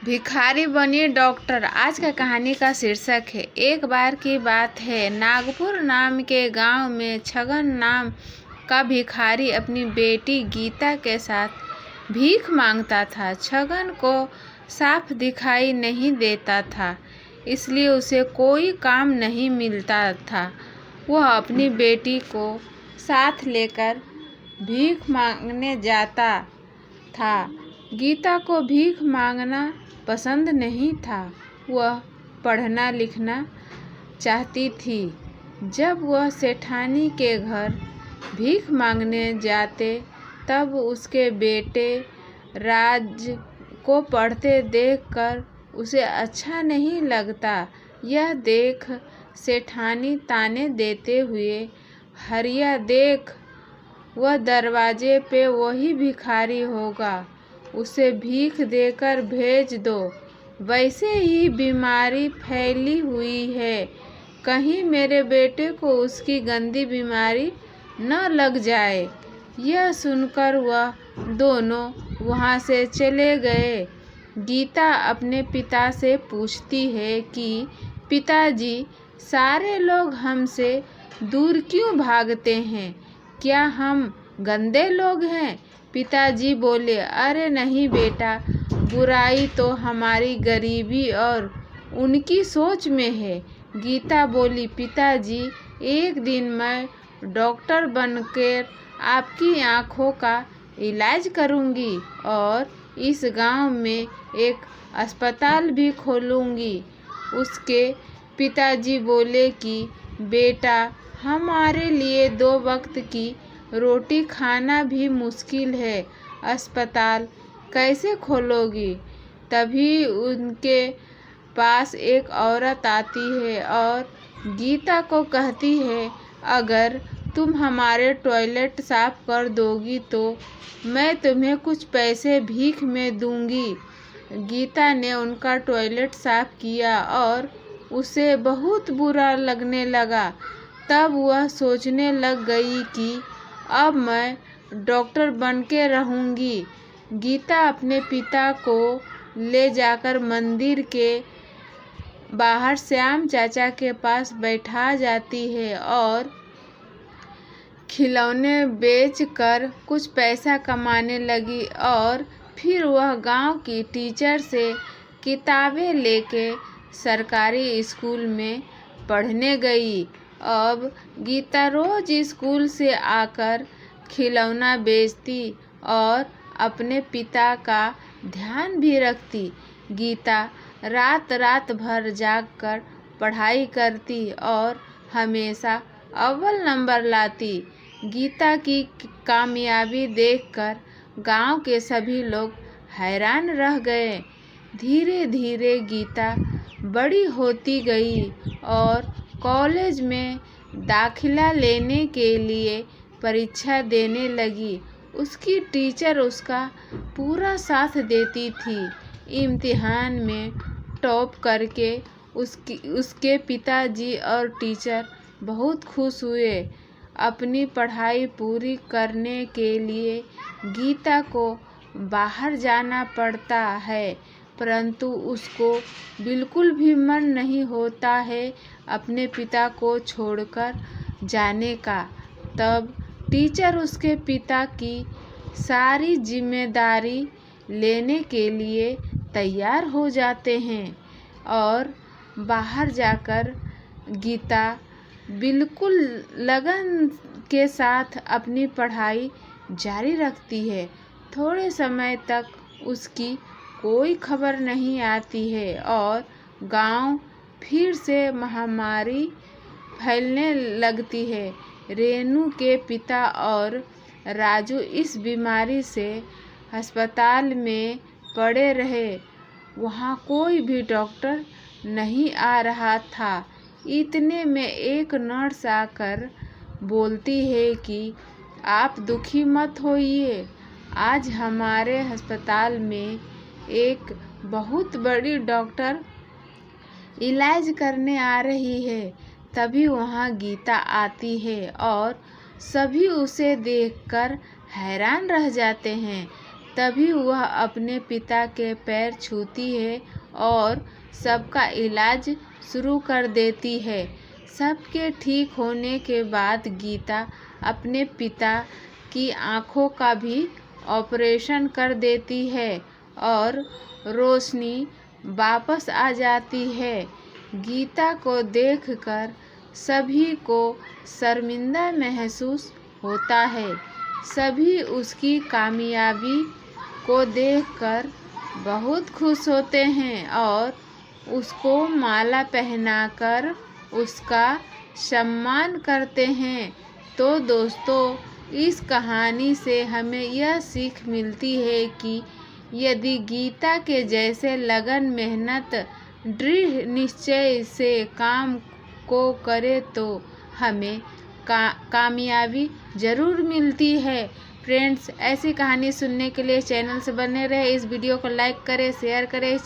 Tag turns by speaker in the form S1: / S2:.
S1: भिखारी बनी डॉक्टर। आज का कहानी का शीर्षक है एक बार की बात है। नागपुर नाम के गांव में छगन नाम का भिखारी अपनी बेटी गीता के साथ भीख मांगता था। छगन को साफ दिखाई नहीं देता था, इसलिए उसे कोई काम नहीं मिलता था। वह अपनी बेटी को साथ लेकर भीख मांगने जाता था। गीता को भीख मांगना पसंद नहीं था। वह पढ़ना लिखना चाहती थी। जब वह सेठानी के घर भीख मांगने जाते तब उसके बेटे राज को पढ़ते देखकर उसे अच्छा नहीं लगता। यह देख सेठानी ताने देते हुए, हरिया देख, वह दरवाजे पे वही भिखारी होगा, उसे भीख देकर भेज दो। वैसे ही बीमारी फैली हुई है, कहीं मेरे बेटे को उसकी गंदी बीमारी न लग जाए। यह सुनकर वह दोनों वहाँ से चले गए। गीता अपने पिता से पूछती है कि पिताजी, सारे लोग हमसे दूर क्यों भागते हैं? क्या हम गंदे लोग हैं? पिताजी बोले, अरे नहीं बेटा, बुराई तो हमारी गरीबी और उनकी सोच में है। गीता बोली, पिताजी, एक दिन मैं डॉक्टर बनकर आपकी आँखों का इलाज करूँगी और इस गांव में एक अस्पताल भी खोलूँगी। उसके पिताजी बोले कि बेटा, हमारे लिए 2 वक्त की रोटी खाना भी मुश्किल है, अस्पताल कैसे खोलोगी? तभी उनके पास एक औरत आती है और गीता को कहती है, अगर तुम हमारे टॉयलेट साफ कर दोगी तो मैं तुम्हें कुछ पैसे भीख में दूंगी। गीता ने उनका टॉयलेट साफ किया और उसे बहुत बुरा लगने लगा। तब वह सोचने लग गई कि अब मैं डॉक्टर बन के रहूँगी। गीता अपने पिता को ले जाकर मंदिर के बाहर श्याम चाचा के पास बैठा जाती है और खिलौने बेचकर कुछ पैसा कमाने लगी। और फिर वह गांव की टीचर से किताबें लेके सरकारी स्कूल में पढ़ने गई। अब गीता रोज स्कूल से आकर खिलौना बेचती और अपने पिता का ध्यान भी रखती। गीता रात रात भर जागकर पढ़ाई करती और हमेशा अव्वल नंबर लाती। गीता की कामयाबी देखकर गांव के सभी लोग हैरान रह गए। धीरे धीरे गीता बड़ी होती गई और कॉलेज में दाखिला लेने के लिए परीक्षा देने लगी। उसकी टीचर उसका पूरा साथ देती थी। इम्तिहान में टॉप करके उसके पिताजी और टीचर बहुत खुश हुए। अपनी पढ़ाई पूरी करने के लिए गीता को बाहर जाना पड़ता है, परंतु उसको बिल्कुल भी मन नहीं होता है अपने पिता को छोड़कर जाने का। तब टीचर उसके पिता की सारी जिम्मेदारी लेने के लिए तैयार हो जाते हैं और बाहर जाकर गीता बिल्कुल लगन के साथ अपनी पढ़ाई जारी रखती है। थोड़े समय तक उसकी कोई खबर नहीं आती है और गांव फिर से महामारी फैलने लगती है। रेनू के पिता और राजू इस बीमारी से अस्पताल में पड़े रहे। वहाँ कोई भी डॉक्टर नहीं आ रहा था। इतने में एक नर्स आकर बोलती है कि आप दुखी मत होइए, आज हमारे अस्पताल में एक बहुत बड़ी डॉक्टर इलाज करने आ रही है। तभी वहाँ गीता आती है और सभी उसे देखकर हैरान रह जाते हैं। तभी वह अपने पिता के पैर छूती है और सबका इलाज शुरू कर देती है। सबके ठीक होने के बाद गीता अपने पिता की आँखों का भी ऑपरेशन कर देती है और रोशनी वापस आ जाती है। गीता को देखकर सभी को शर्मिंदा महसूस होता है। सभी उसकी कामयाबी को देखकर बहुत खुश होते हैं और उसको माला पहनाकर उसका सम्मान करते हैं। तो दोस्तों, इस कहानी से हमें यह सीख मिलती है कि यदि गीता के जैसे लगन, मेहनत, दृढ़ निश्चय से काम को करे तो हमें कामयाबी ज़रूर मिलती है। फ्रेंड्स, ऐसी कहानी सुनने के लिए चैनल से बने रहे। इस वीडियो को लाइक करें, शेयर करें।